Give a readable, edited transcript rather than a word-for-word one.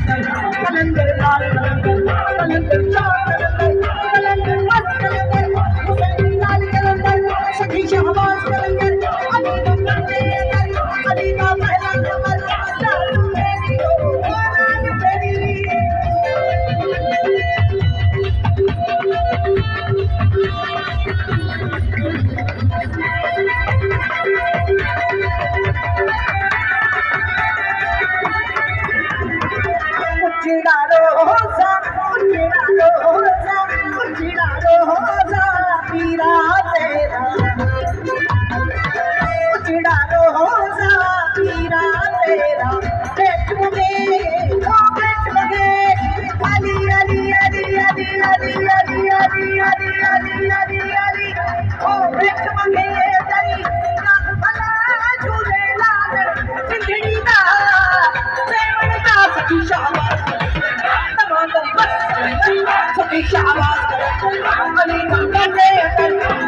कलंदर लाल कलंदर शाह कलंदर मस्त कलंदर हुसैन लाल कलंदर सखी शहबाज कलंदर अली का पहला नंबर लालू मेरी ओ लालू मेरी उजड़ा रोजा पीरा तेरा उजड़ा रोजा पीरा तेरा पेट लगे अली अली अली अली अली अली अली अली अली अली अली ओ पेट लगे तेरी रंग भला झूले लाल जिंदड़ी दा सेवन दा सखी शाबाश सखी शाबाश अली का